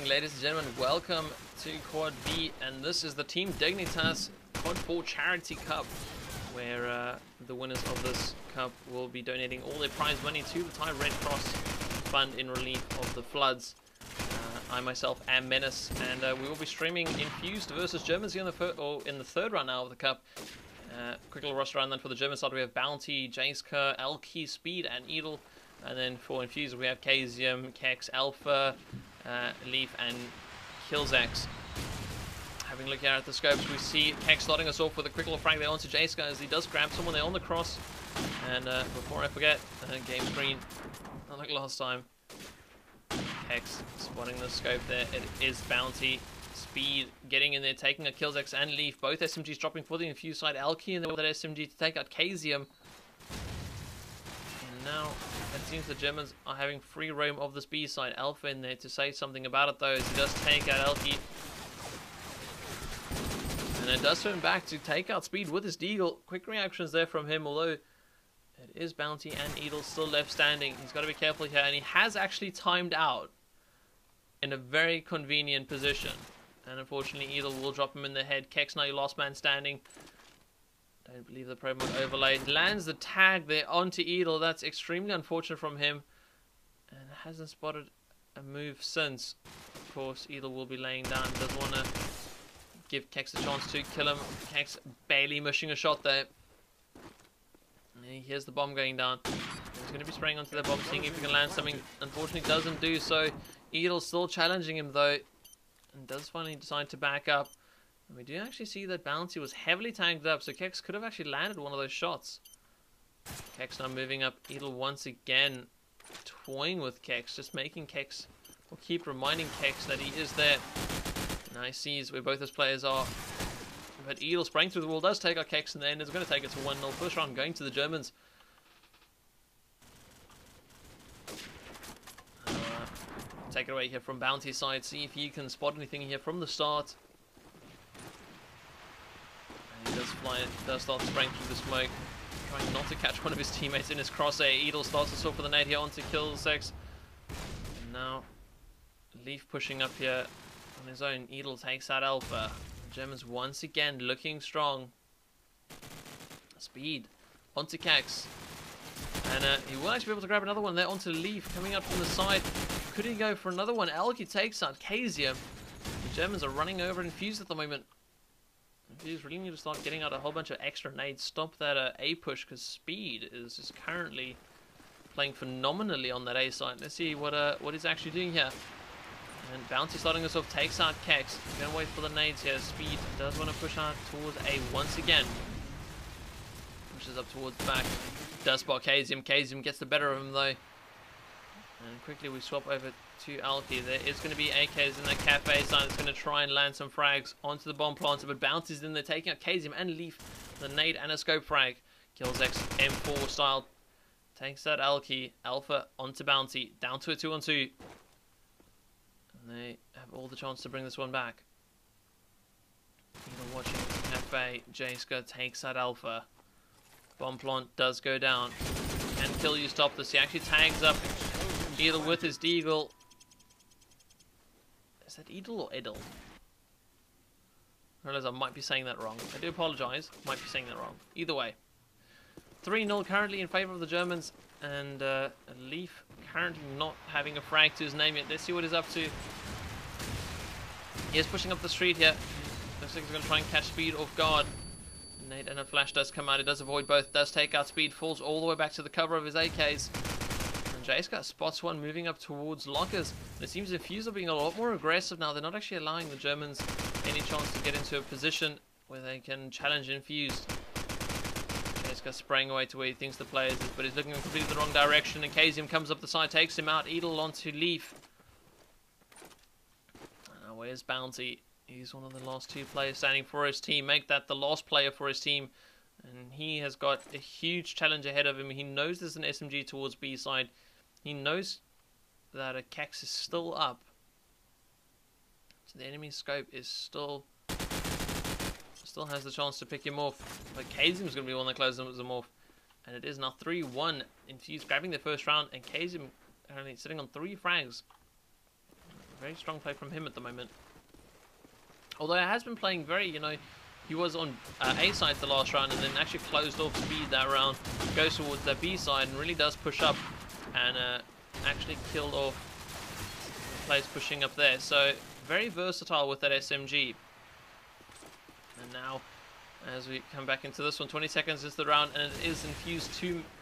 ladies and gentlemen. Welcome to Quad B, and this is the Team Dignitas Quad 4 Charity Cup, where the winners of this cup will be donating all their prize money to the Thai Red Cross Fund in relief of the floods. I myself am Menace, and we will be streaming Infused versus Germans here in the third round now of the cup. Quick little roster round then for the German side. We have Bounty, Jaceker, Elki, Speed, and Edel. And then for Infused, we have Kazium, Kex, Alpha, Leaf, and Killzax. Having a look here at the scopes, we see Kex starting us off with a quick little frag there onto Jaceker as he does grab someone there on the cross. And before I forget, game screen, not like last time. Kex spotting the scope there. It is Bounty. Speed getting in there, taking a Killzax and Leaf. Both SMGs dropping for the Infused side. Elki and then with that SMG to take out Kazium. And now it seems the Germans are having free roam of this B side. Alpha in there to say something about it though, as he does take out Elki. And it does turn back to take out Speed with his Deagle. Quick reactions there from him, although it is Bounty and Edel still left standing. He's got to be careful here, and he has actually timed out in a very convenient position. And unfortunately, Edel will drop him in the head. Kex now your last man standing. Don't believe the pro mod overlay. Lands the tag there onto Edel. That's extremely unfortunate from him. And hasn't spotted a move since. Of course, Edel will be laying down. Doesn't want to give Kex a chance to kill him. Kex barely missing a shot there. And here's the bomb going down. He's going to be spraying onto the bomb, seeing if he can land something. Unfortunately, doesn't do so. Edel still challenging him though. And does finally decide to back up. And we do actually see that Bounty was heavily tagged up, so Kex could have actually landed one of those shots. Kex now moving up. Edel once again toying with Kex, just making Kex, or keep reminding Kex that he is there. Now he sees where both his players are. But Edel spraying through the wall does take out Kex in the end. It's going to take it to 1-0. First round going to the Germans. Take it away here from Bounty's side. See if he can spot anything here from the start. And he does start spraying through the smoke, trying not to catch one of his teammates in his crosshair. Edel starts to sort for the nade here onto Killzax. And now Leaf pushing up here on his own. Edel takes out Alpha. The Germans once again looking strong. Speed onto Kex. And he will actually be able to grab another one there onto Leaf coming up from the side. Could he go for another one? Elki takes out Kazium. The Germans are running over Infused at the moment. Infused really need to start getting out a whole bunch of extra nades. Stop that A push, because Speed is just currently playing phenomenally on that A side. Let's see what he's actually doing here. And Bounty starting us off, takes out Kex. Gonna wait for the nades here. Speed does want to push out towards A once again. Pushes up towards the back. Does spot Kazium. Kazium gets the better of him though. And quickly we swap over to Elki. There is going to be AKs in that cafe side. It's going to try and land some frags onto the bomb planter, but Bounty's in there taking out Kazium and Leaf. The nade and a scope frag. Killzax M4 style. Takes out Elki. Alpha onto Bounty. Down to a 2-on-2. And they have all the chance to bring this one back. Even watching the cafe. Jaceker takes out Alpha. Bomb plant does go down. Can kill you stop this. He actually tags up Edel with his Deagle. Is that Edel or Edel? I realize I might be saying that wrong. I do apologize. Might be saying that wrong. Either way. 3-0 currently in favor of the Germans. And Leaf currently not having a frag to his name yet. Let's see what he's up to. He is pushing up the street here. Looks like he's going to try and catch Speed off guard. Nade and a flash does come out. It does avoid both. Does take out Speed. Falls all the way back to the cover of his AKs. Jaceker spots one moving up towards lockers. And it seems Infused are being a lot more aggressive now. They're not actually allowing the Germans any chance to get into a position where they can challenge Infused. Jaceker spraying away to where he thinks the player is, but he's looking in completely the wrong direction. And Kazium comes up the side, takes him out. Edel onto Leaf. Now where's Bounty? He's one of the last two players standing for his team. Make that the last player for his team. And he has got a huge challenge ahead of him. He knows there's an SMG towards B side. He knows that a Kex is still up. So the enemy scope is still has the chance to pick him off. But Kazium's going to be one that closes him off. And it is now 3-1. Infused grabbing the first round. And Kazium currently sitting on 3 frags. Very strong play from him at the moment. Although he has been playing very, he was on A side the last round and then actually closed off Speed that round, goes towards the B side and really does push up and actually killed off players pushing up there. So very versatile with that SMG. And now, as we come back into this one, 20 seconds is the round and it is Infused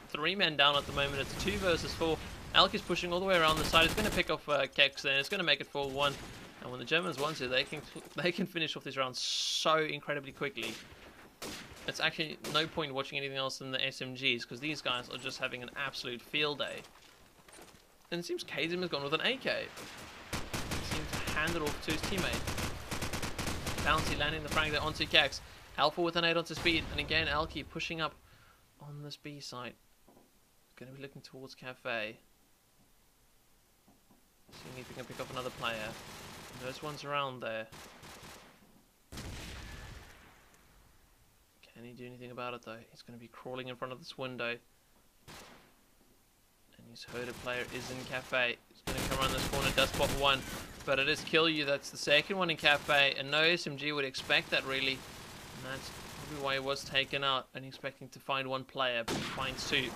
3 men down at the moment. It's 2 versus 4. Alk is pushing all the way around the side. It's going to pick off Kex there. It's going to make it 4-1. And when the Germans want to, they can finish off this round so incredibly quickly. It's actually no point watching anything else than the SMGs because these guys are just having an absolute field day. And it seems Kazim has gone with an AK. He seems to hand it off to his teammate. Bouncy landing the frag there onto Kex. Alpha with an 8 onto Speed. And again, Alki pushing up on this B site. Going to be looking towards Cafe. Seeing if he can pick up another player. Those ones around there. Can he do anything about it though? He's going to be crawling in front of this window. And he's heard a player is in Cafe. He's going to come around this corner, does spot one. But it is Kill You, that's the second one in Cafe. And no SMG would expect that really. And that's probably why he was taken out. And expecting to find one player, but he finds 2.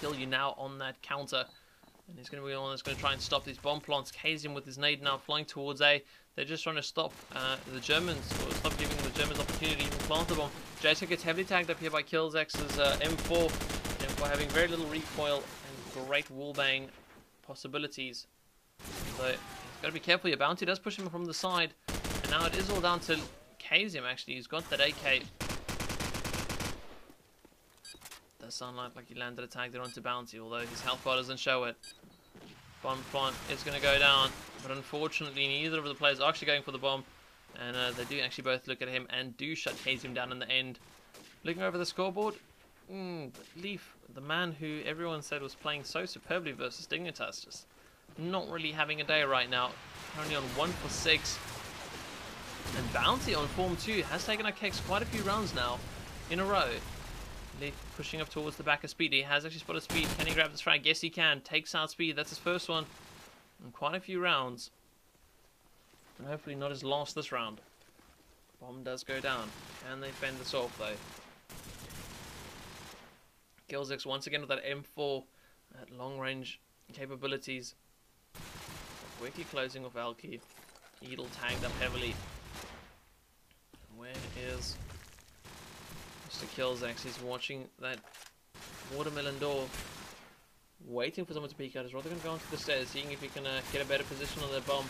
Kill You now on that counter. And he's going to be the one that's going to try and stop these bomb plants. Kazim with his nade now flying towards A. They're just trying to stop the Germans, or stop giving the Germans opportunity to even plant the bomb. Jason gets heavily tagged up here by Killzex's M4. M4 having very little recoil and great wallbang possibilities. So he's got to be careful. Your bounty does push him from the side. And now it is all down to Kazim actually. He's got that AK. Does sound like he landed a tag there onto Bounty, although his health bar doesn't show it. Bomb plant is going to go down, but unfortunately neither of the players are actually going for the bomb, and they do actually both look at him and do shut Kazim down in the end. Looking over the scoreboard, Leaf, the man who everyone said was playing so superbly versus Dignitas, just not really having a day right now. Currently on 1 for 6. And Bounty on form 2 has taken our Kex quite a few rounds now in a row. Leaf pushing up towards the back of Speed. He has actually spotted Speed. Can he grab this frag? Yes, he can. Takes out Speed. That's his first one in quite a few rounds. And hopefully not his last this round. Bomb does go down. Can they fend this off, though? Killzex once again with that M4 at long-range capabilities. Quickly closing off Alki. Edel tagged up heavily. Where is Mr. Killzex? He's watching that watermelon door, waiting for someone to peek out. He's rather going to go onto the stairs, seeing if he can get a better position on the bomb.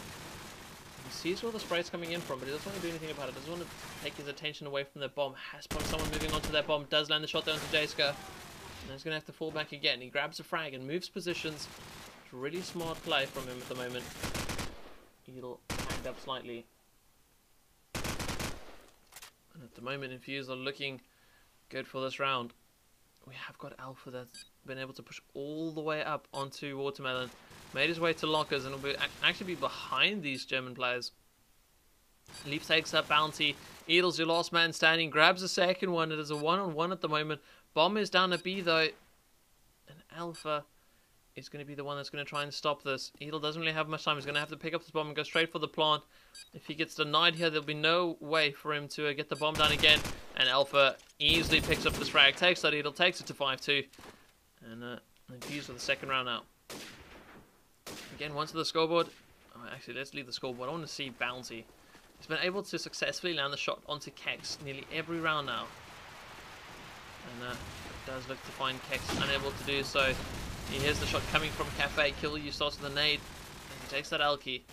He sees where the spray's coming in from, but he doesn't want to do anything about it. Doesn't want to take his attention away from the bomb. Has spotted someone moving onto that bomb. Does land the shot down to Jayska. And he's going to have to fall back again. He grabs a frag and moves positions. It's a really smart play from him at the moment. Edel tagged up slightly. And at the moment, Infused are looking good for this round. We have got Alpha that's been able to push all the way up onto Watermelon. Made his way to lockers and will be actually be behind these German players. Leaf takes up Bounty. Edel's your last man standing. Grabs a second one. It is a one-on-one at the moment. Bomb is down to B though. And Alpha is going to be the one that's going to try and stop this. Edel doesn't really have much time. He's going to have to pick up this bomb and go straight for the plant. If he gets denied here, there'll be no way for him to get the bomb down again. And Alpha easily picks up this frag. Takes that Edel, takes it to 5-2. And Infused for the second round now. Again, once to the scoreboard. Oh, actually, let's leave the scoreboard. I want to see Bounty. He's been able to successfully land the shot onto Kex nearly every round now. And does look to find Kex unable to do so. He hears the shot coming from Cafe. Kill You starts with the nade. And he takes that Alki.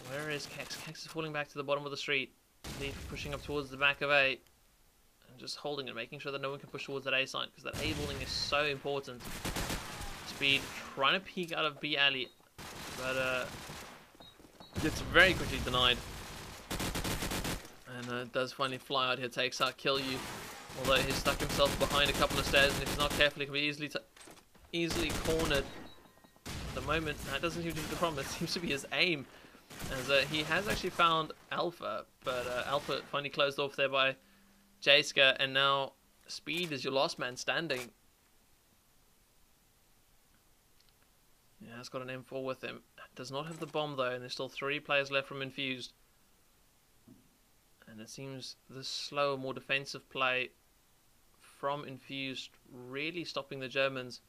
Where is Kex? Kex is falling back to the bottom of the street. Leaf pushing up towards the back of A. And just holding it, making sure that no one can push towards that A side. Because that A building is so important. Speed trying to peek out of B alley. But gets very quickly denied. And does finally fly out here. Takes out Kill You. Although he's stuck himself behind a couple of stairs. And if he's not careful, he can be easily cornered. At the moment, that doesn't seem to be the problem. It seems to be his aim, as he has actually found Alpha, but Alpha finally closed off there by Jayska, and now Speed is your last man standing. Yeah, has got an M4 with him. Does not have the bomb though, and there's still 3 players left from Infused. And it seems the slower, more defensive play from Infused really stopping the Germans.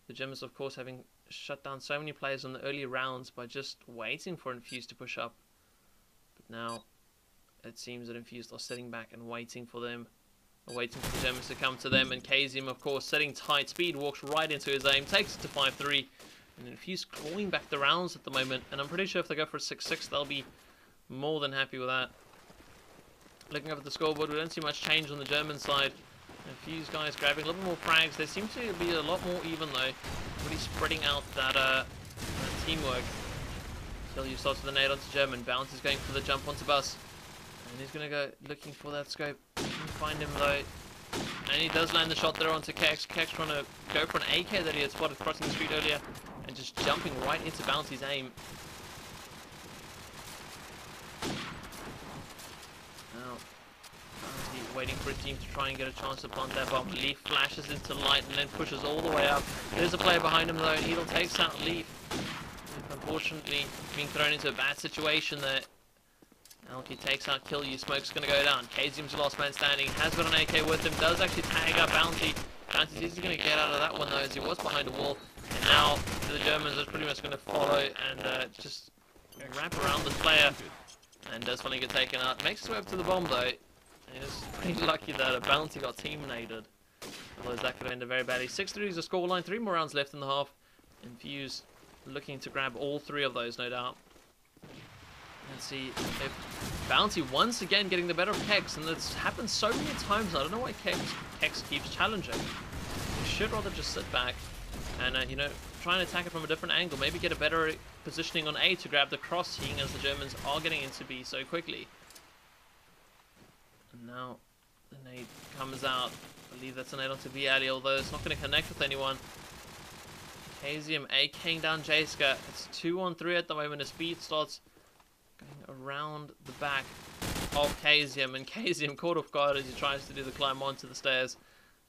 The Germans, of course, having shut down so many players in the early rounds by just waiting for Infused to push up. But now it seems that Infused are sitting back and waiting for them. Waiting for the Germans to come to them. And Kazim, of course, sitting tight. Speed walks right into his aim, takes it to 5-3. And Infused clawing back the rounds at the moment. And I'm pretty sure if they go for a 6-6, they'll be more than happy with that. Looking up at the scoreboard, we don't see much change on the German side. Infused guys grabbing a little more frags. They seem to be a lot more even though. Really spreading out that teamwork. Still, you starts with the nade onto German. Bounce is going for the jump onto Bus. And he's going to go looking for that scope. Can't find him though. And he does land the shot there onto Kex. Kex trying to go for an AK that he had spotted crossing the street earlier. And just jumping right into Bounty's aim. Now, Bounty waiting for a team to try and get a chance to plant that bomb. Leaf flashes into light and then pushes all the way up. There's a player behind him though, and Edel takes out Leaf. Unfortunately, being thrown into a bad situation there. Alki takes out Kill You. Smoke's going to go down. Kazim's the last man standing. Has got an AK with him. Does actually tag up Bounty. Bounty's easily going to get out of that one though, as he was behind a wall. And now the Germans are pretty much going to follow and just wrap around this player. And does finally get taken out. Makes his way up to the bomb though. He's pretty lucky that a Bounty got team-naded. Otherwise that could have ended very badly. 6-3 is the scoreline. 3 more rounds left in the half. Infused looking to grab all 3 of those, no doubt. Let's see if Bounty once again getting the better of Kex, and it's happened so many times now. I don't know why Kex keeps challenging. He should rather just sit back and, you know, try and attack it from a different angle. Maybe get a better positioning on A to grab the cross, seeing as the Germans are getting into B so quickly. And now the nade comes out. I believe that's a nade onto B alley, although it's not going to connect with anyone. Kazium AKing down Jayska. It's 2-on-3 at the moment as Speed starts going around the back of Kazium, and Kazium caught off guard as he tries to do the climb onto the stairs,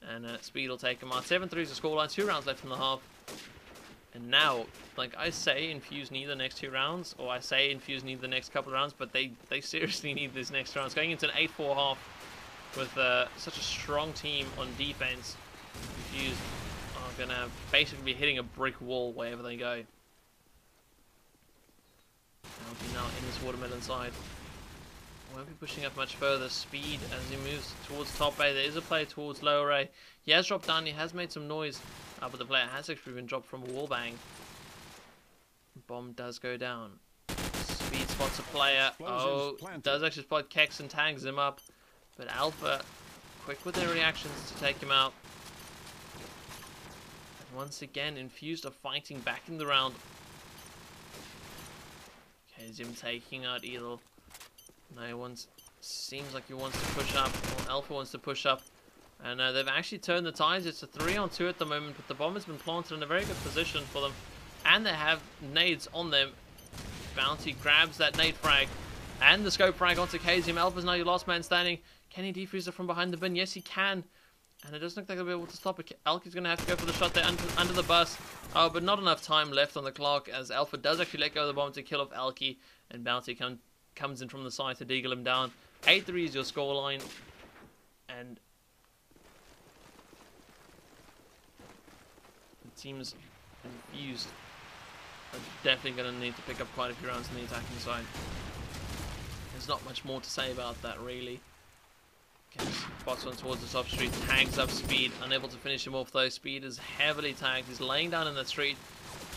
and Speed will take him out. 7-3 is the scoreline, 2 rounds left in the half. And now, like I say, Infuse need the next 2 rounds, or I say Infuse need the next couple of rounds, but they seriously need this next round. It's going into an 8-4 half with such a strong team on defense. Infuse are going to basically be hitting a brick wall wherever they go. Now in this watermelon side. Won't be pushing up much further. Speed as he moves towards top A. There is a player towards lower A. He has dropped down. He has made some noise. But the player has actually been dropped from a wall bang. Bomb does go down. Speed spots a player. Oh, does actually spot Kex and tags him up. But Alpha, quick with their reactions to take him out. And once again, Infused are fighting back in the round. Kazim taking out Edel. No one seems like he wants to push up, or Alpha wants to push up. And they've actually turned the tides. It's a 3-on-2 at the moment, but the bomb has been planted in a very good position for them. And they have nades on them. Bounty grabs that nade frag. And the scope frag onto Kazim. Alpha's now your last man standing. Can he defuse it from behind the bin? Yes, he can. And it doesn't look like they'll be able to stop it. Alki's going to have to go for the shot there under the bus. Oh, but not enough time left on the clock, as Alpha does actually let go of the bomb to kill off Alki. And Bounty comes in from the side to deagle him down. 8-3 is your scoreline. And it seems Infused are definitely going to need to pick up quite a few rounds on the attacking side. There's not much more to say about that, really. Spots one towards the top street, tags up Speed, unable to finish him off though. Speed is heavily tagged, he's laying down in the street.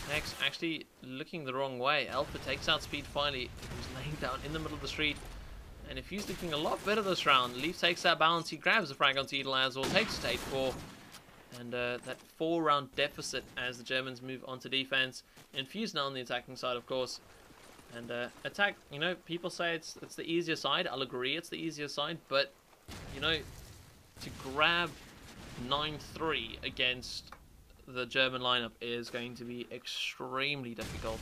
Next, actually looking the wrong way. Alpha takes out Speed finally, he's laying down in the middle of the street. And if he's looking a lot better this round, Leaf takes that balance, he grabs the frag onto Edel as well, takes it 8-4. And that 4-round deficit as the Germans move on to defense. Infused now on the attacking side, of course. And attack, you know, people say it's the easier side. I'll agree it's the easier side, but you know, to grab 9-3 against the German lineup is going to be extremely difficult.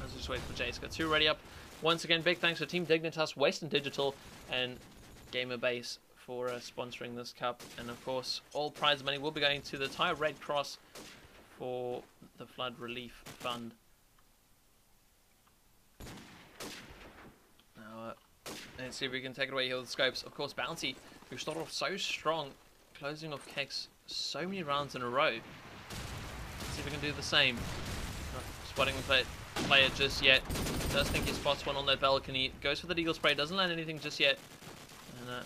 Let's just wait for Jayska. 2 ready up. Once again, big thanks to Team Dignitas, Western Digital, and Gamer Base for sponsoring this cup. And of course, all prize money will be going to the Thai Red Cross for the Flood Relief Fund. Now, let's see if we can take it away here with the scopes. Of course, Bounty, who started off so strong, closing off Kex so many rounds in a row. Let's see if we can do the same. Not spotting the player just yet. Does think he spots one on that balcony. Goes for the Deagle Spray. Doesn't land anything just yet. And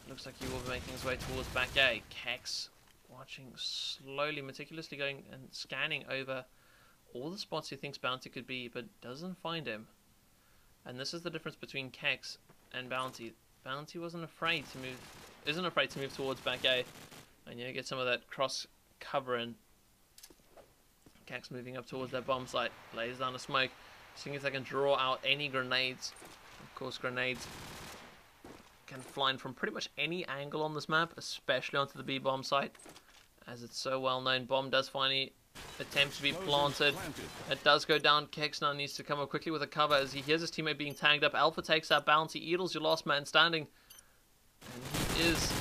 looks like he will be making his way towards back A. Kex watching slowly, meticulously going and scanning over all the spots he thinks Bounty could be, but doesn't find him. And this is the difference between Kex and Bounty. Bounty isn't afraid to move towards back A, and you get some of that cross cover in. Kex moving up towards that bomb site, lays down a smoke, seeing if they can draw out any grenades. Of course, grenades can fly in from pretty much any angle on this map, especially onto the B bomb site, as it's so well known. Bomb does finally attempt to be planted. It does go down. Kex now needs to come up quickly with a cover as he hears his teammate being tagged up. Alpha takes out Bounty. Edel's your last man standing, and he is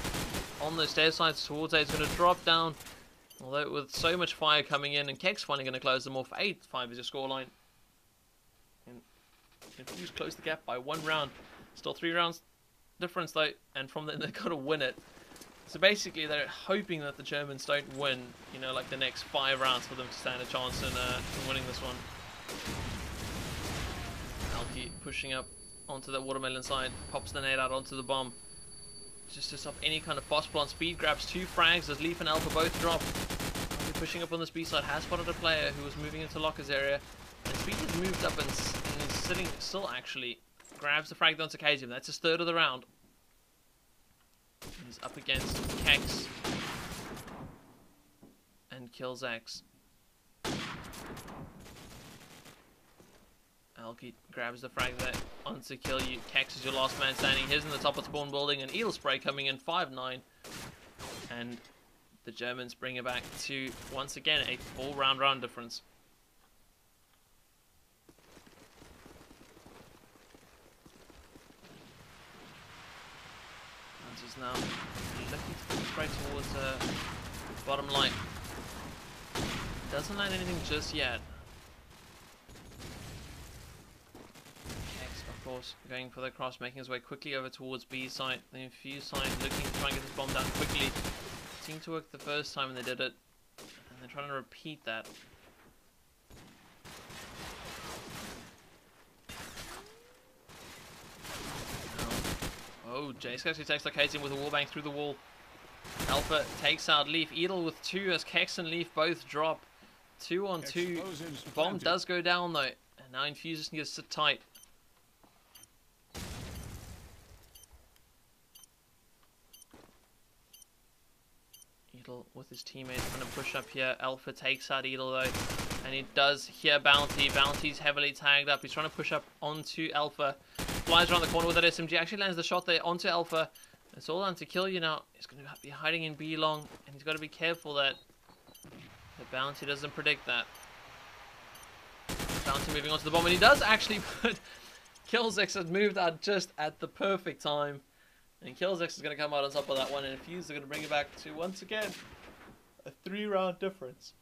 on the stair sides towards A. He's going to drop down, although with so much fire coming in, and Kex finally going to close them off. 8-5 is your scoreline. And Infused close the gap by 1 round. Still 3 rounds difference though, and from then they've got to win it. So basically they're hoping that the Germans don't win, you know, like the next 5 rounds for them to stand a chance in winning this one. Alki pushing up onto that watermelon side, pops the nade out onto the bomb, just to stop any kind of fast plant. Speed grabs 2 frags as Leaf and Alpha both drop. Alki pushing up on this B side, has spotted a player who was moving into Locker's area, and Speed has moved up and is sitting still actually. Grabs the frag onto Kazim. That's his 3rd of the round. He's up against Kex and kills X. Alki grabs the frag there onto kill you. Kex is your last man standing. Here's in the top of spawn building, and Edel Spray coming in 5-9, and the Germans bring it back to once again a 4 round difference. Is now looking to push straight towards bottom line. Doesn't land anything just yet. Kex, of course, going for the cross, making his way quickly over towards B site. The Infused side looking to try and get this bomb down quickly. Seemed to work the first time when they did it, and they're trying to repeat that. Oh, Jace actually takes locating with a wallbang through the wall. Alpha takes out Leaf. Edel with 2 as Kex and Leaf both drop. 2 on 2. Bomb does go down though. And now Infused just needs to sit tight. Edel with his teammates trying to push up here. Alpha takes out Edel though. And he does hear Bounty. Bounty's heavily tagged up. He's trying to push up onto Alpha. Flies around the corner with that SMG. Actually lands the shot there onto Alpha. It's all down to kill you now. He's going to be hiding in B long. And he's got to be careful that the Bounty doesn't predict that. Bounty moving onto the bomb. And he does actually put... Killzex has moved out just at the perfect time. And Killzex is going to come out on top of that one. And Infused are going to bring it back to, once again, a 3 round difference.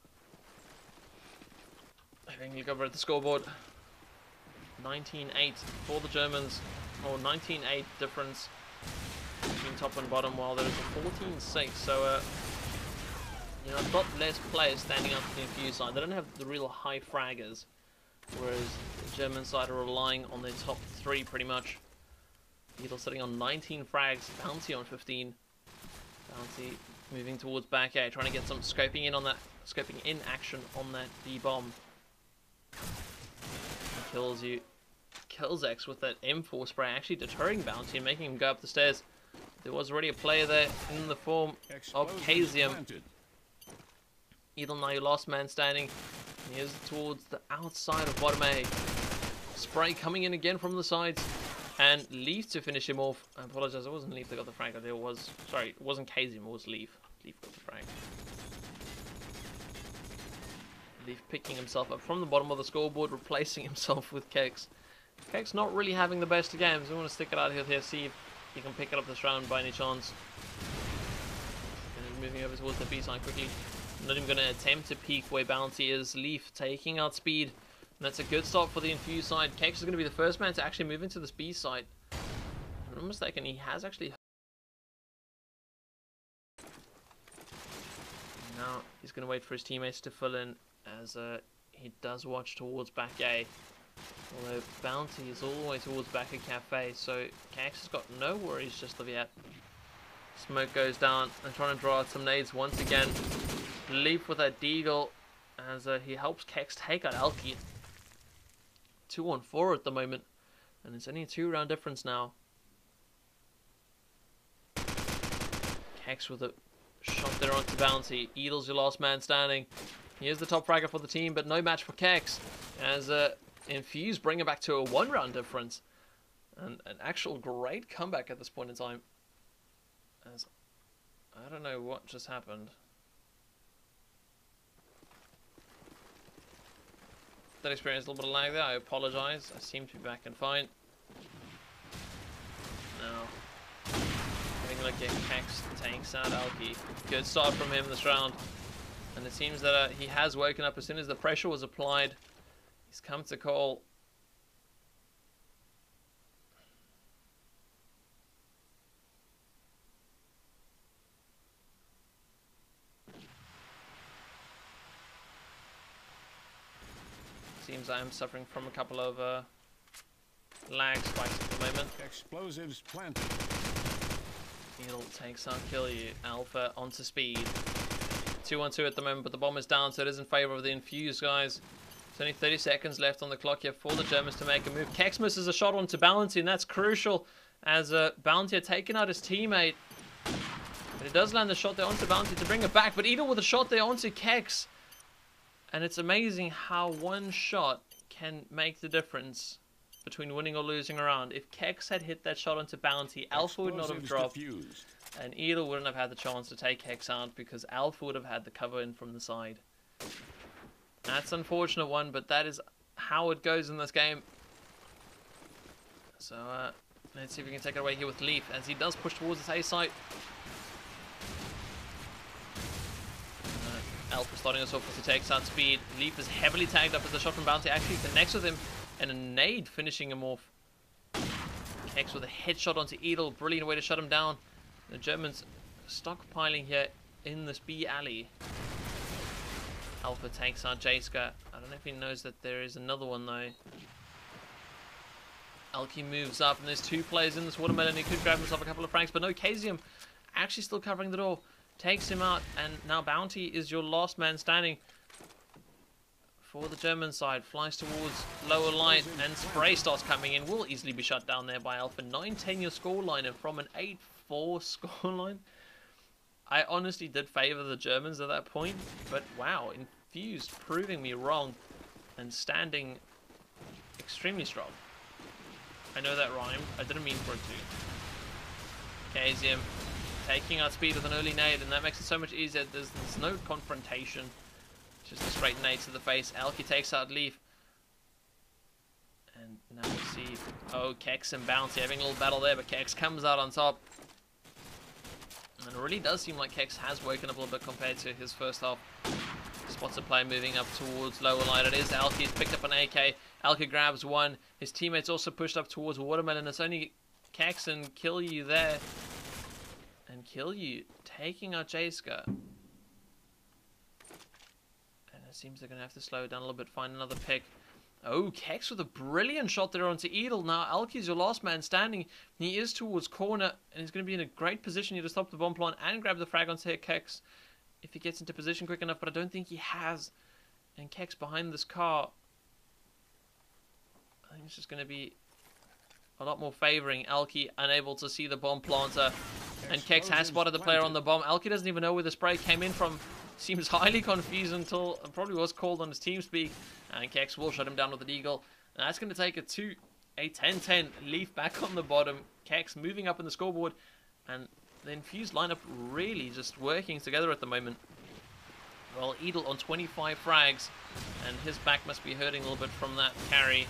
I think you look over at the scoreboard. 19-8 for the Germans, or 19-8 difference between top and bottom, while there is a 14-6. So, you know, a lot less players standing up to the Infused side. They don't have the real high fraggers, whereas the German side are relying on their top 3 pretty much. Edel sitting on 19 frags, Bounty on 15. Bounty moving towards back A, trying to get some scoping in action on that B bomb. Kills you. Kills X with that M4 spray, actually deterring Bounty and making him go up the stairs. There was already a player there in the form of Kazium. Edel now your last man standing. He is towards the outside of bottom A. Spray coming in again from the sides. And Leaf to finish him off. I apologize, it wasn't Leaf that got the frag. It was, sorry, it wasn't Kazium, it was Leaf. Leaf got the frag. Leaf picking himself up from the bottom of the scoreboard, replacing himself with Kex. Kex not really having the best of games. We want to stick it out here, see if he can pick it up this round by any chance. And moving over towards the B side quickly. Not even going to attempt to peek where Bounty is. Leaf taking out Speed. And that's a good start for the Infused side. Kex is going to be the first man to actually move into the Speed side. If I'm not mistaken, he has actually... Now he's going to wait for his teammates to fill in as he does watch towards back A. Although Bounty is all the way towards back of Cafe, so Kex has got no worries just of yet. Smoke goes down. They're trying to draw out some nades once again. Leaf with a deagle as he helps Kex take out Alki. 2-on-4 at the moment, and it's only a 2-round difference now. Kex with a shot there onto Bounty. Edel's your last man standing. He is the top fragger for the team, but no match for Kex as Infused bring it back to a 1-round difference. And an actual great comeback at this point in time. As I don't know what just happened. That experienced a little bit of lag there. I apologize. I seem to be back and fine. Now, having a look at Kex takes out Alki. Good start from him this round. And it seems that he has woken up as soon as the pressure was applied. He's come to call. Seems I am suffering from a couple of lag spikes at the moment. Explosives planted. He'll take some kill you. Alpha onto Speed. 2-on-2 at the moment, but the bomb is down, so it is in favor of the Infused guys. There's only 30 seconds left on the clock here for the Germans to make a move. Kex misses a shot onto Bounty, and that's crucial as Bounty had taken out his teammate. But he does land the shot there onto Bounty to bring it back, but Edel with a shot there onto Kex. And it's amazing how one shot can make the difference between winning or losing a round. If Kex had hit that shot onto Bounty, Alpha would not have dropped. Diffused. And Edel wouldn't have had the chance to take Kex out because Alpha would have had the cover in from the side. That's an unfortunate one, but that is how it goes in this game. So let's see if we can take it away here with Leaf as he does push towards his A site. Alpha starting us off as he takes out Speed. Leaf is heavily tagged up as the shot from Bounty actually connects with him, and a nade finishing him off. Kex with a headshot onto Edel. Brilliant way to shut him down. The Germans stockpiling here in this B alley. Alpha takes out Jayska. I don't know if he knows that there is another one though. Alki moves up, and there's 2 players in this watermelon. He could grab himself a couple of franks, but no, Casium actually still covering the door. Takes him out, and now Bounty is your last man standing for the German side. Flies towards lower line, and Spray starts coming in. Will easily be shut down there by Alpha. 9-10 your scoreline, and from an 8-4 scoreline. I honestly did favour the Germans at that point, but wow, Infused proving me wrong and standing extremely strong. I know that rhymed. I didn't mean for it to. Casium taking out Speed with an early nade, and that makes it so much easier. There's no confrontation. Just a straight nade to the face. Alki takes out Leaf. And now we see, oh, Kex and Bounty having a little battle there, but Kex comes out on top. And it really does seem like Kex has woken up a little bit compared to his first half. Spots a player moving up towards lower line. It is Alki. He's picked up an AK. Alki grabs one. His teammates also pushed up towards Watermelon. It's only Kex and Kill You there. And Kill You taking out Jayska. And it seems they're going to have to slow it down a little bit, find another pick. Oh, Kex with a brilliant shot there onto Edel. Now, Alki's your last man standing. He is towards corner, and he's going to be in a great position here to stop the bomb plant and grab the frag onto Kex if he gets into position quick enough, but I don't think he has. And Kex behind this car. I think it's just going to be a lot more favouring Alki, unable to see the bomb planter. And Kex has spotted the player on the bomb. Alki doesn't even know where the spray came in from. Seems highly confused until it probably was called on his team speak. And Kex will shut him down with the deagle. And that's going to take it to a 10-10. Leaf back on the bottom. Kex moving up in the scoreboard. And the Infused lineup really just working together at the moment. Well, Edel on 25 frags. And his back must be hurting a little bit from that carry.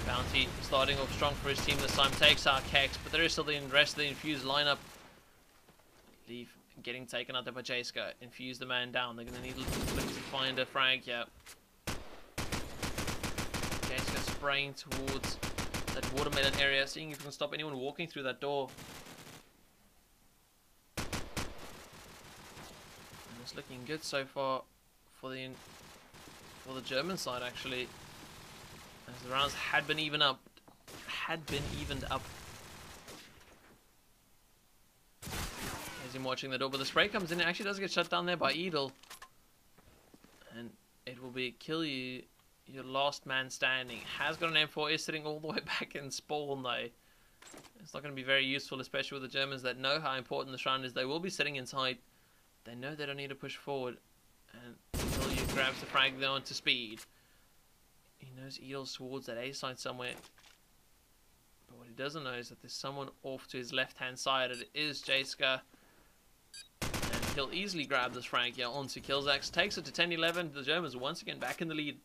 Bounty starting off strong for his team this time. Takes out Kex, but there is still the rest of the Infused lineup. Leaf getting taken out there by Jayska. Infuse the man down. They're going to need a little flick to find a frag here. Jayska spraying towards that watermelon area, seeing if we can stop anyone walking through that door. And it's looking good so far for the German side, actually, as the rounds had been evened up. As him watching the door, but the spray comes in. It actually does get shut down there by Edel, and it will be kill you. Your last man standing. Has got an M4, is sitting all the way back in spawn though. It's not going to be very useful, especially with the Germans that know how important this round is. They will be sitting inside. They know they don't need to push forward. And Edelia grabs the frag there onto speed. He knows Edel's towards that A side somewhere. But what he doesn't know is that there's someone off to his left hand side. It is Jayska. And he'll easily grab this frag here onto Killzax. Takes it to 10-11. The Germans are once again back in the lead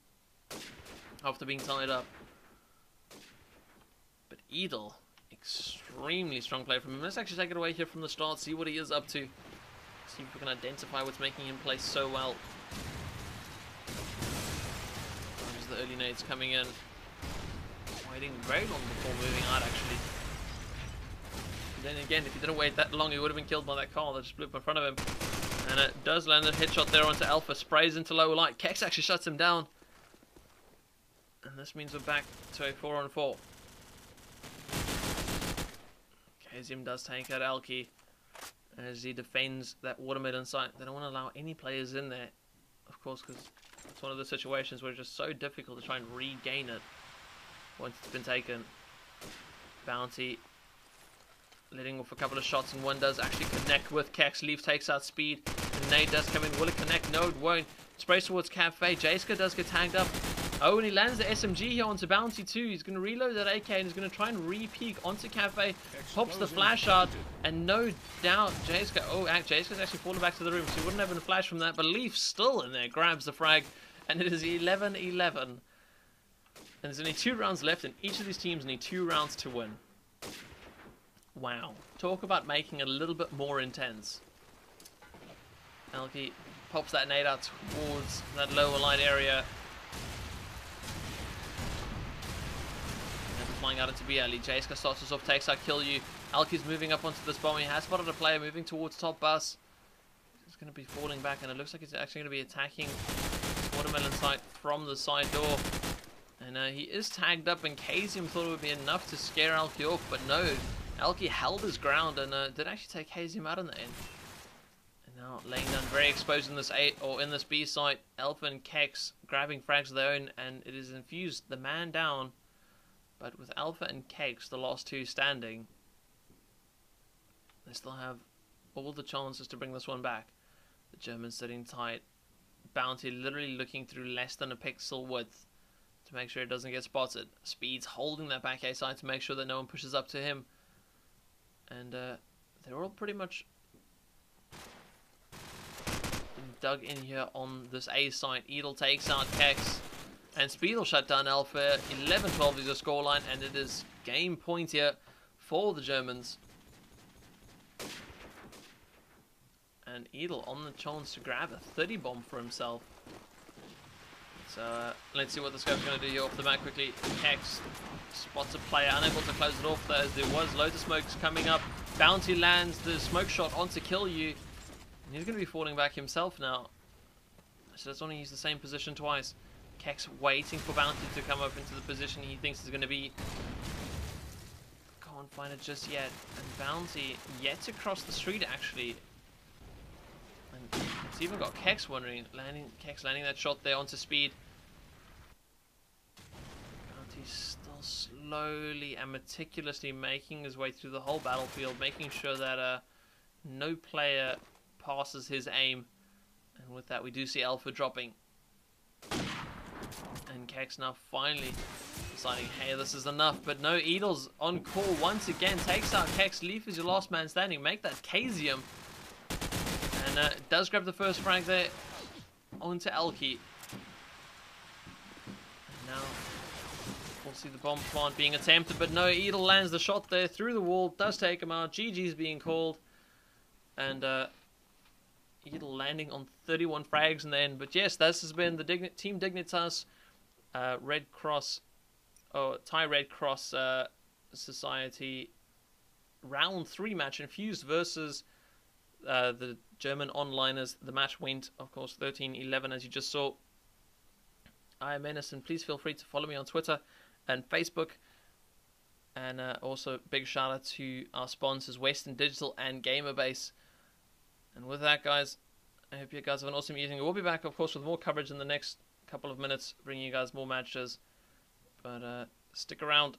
after being tied up. But Edel, extremely strong play from him. Let's actually take it away here from the start, see what he is up to. See if we can identify what's making him play so well. There's the early nades coming in. Waiting very long before moving out, actually. And then again, if he didn't wait that long, he would have been killed by that car that just blew up in front of him. And it does land a headshot there onto Alpha. Sprays into lower light. Kex actually shuts him down. And this means we're back to a 4-on-4. Kazim does take out Alki as he defends that watermelon site. They don't want to allow any players in there, of course, because it's one of the situations where it's just so difficult to try and regain it once it's been taken. Bounty letting off a couple of shots, and one does actually connect with Kex. Leaf takes out speed. The nade does come in. Will it connect? No, it won't. Sprays towards Cafe. Jayska does get tagged up. Oh, and he lands the SMG here onto Bounty too. He's going to reload that AK and he's going to try and re-peek onto Cafe. Pops the flash out, and no doubt Jayska... Oh, Jayska's actually fallen back to the room, so he wouldn't have been a flash from that. But Leaf still in there, grabs the frag, and it is 11-11. And there's only 2 rounds left, and each of these teams need 2 rounds to win. Wow. Talk about making it a little bit more intense. Alki pops that nade out towards that lower light area. Flying out into BLE. Jayska starts us off, takes out Kill You. Alki's moving up onto this bomb. He has spotted a player moving towards top bus. He's going to be falling back, and it looks like he's actually going to be attacking watermelon site from the side door. And he is tagged up, and Kazium thought it would be enough to scare Alki off, but no. Alki held his ground and did actually take Kazium out in the end. And now laying down, very exposed in this A or in this B site. Alpha and Kex grabbing frags of their own, and it is Infused, the man down. But with Alpha and Kex, the last 2 standing, they still have all the chances to bring this one back. The Germans sitting tight. Bounty literally looking through less than a pixel width to make sure it doesn't get spotted. Speed's holding that back A side to make sure that no one pushes up to him. And they're all pretty much dug in here on this A side. Edel takes out Kex. And Speed will shut down Alpha. 11-12 is the scoreline, and it is game point here for the Germans. And Edel on the chance to grab a 30 bomb for himself. So let's see what the scope's going to do here off the bat quickly. Kex spots a player, unable to close it off though, as there was loads of smokes coming up. Bounty lands the smoke shot onto Kill You. And he's going to be falling back himself now. So doesn't want to use the same position twice. Kex waiting for Bounty to come up into the position he thinks is going to be. Can't find it just yet. And Bounty yet to cross the street, actually. And it's even got Kex wondering. Kex landing that shot there onto Speed. Bounty's still slowly and meticulously making his way through the whole battlefield, making sure that no player passes his aim. And with that, we do see Alpha dropping. And Kex now finally deciding, hey, this is enough. But no, Edel's on call once again. Takes out Kex. Leaf is your last man standing. Make that Kazium. And does grab the first frag there onto Alki. And now we'll see the bomb plant being attempted. But no, Edel lands the shot there through the wall. Does take him out. GG's being called. and Edel landing on 31 frags in the end. But yes, this has been the Team Dignitas Red Cross, Thai Red Cross Society round 3 match, Infused versus the German onliners. The match went, of course, 13-11, as you just saw. I am Menace, and please feel free to follow me on Twitter and Facebook. And also, big shout out to our sponsors, Western Digital and GamerBase. And with that, guys, I hope you guys have an awesome evening. We'll be back, of course, with more coverage in the next couple of minutes, bringing you guys more matches. But stick around.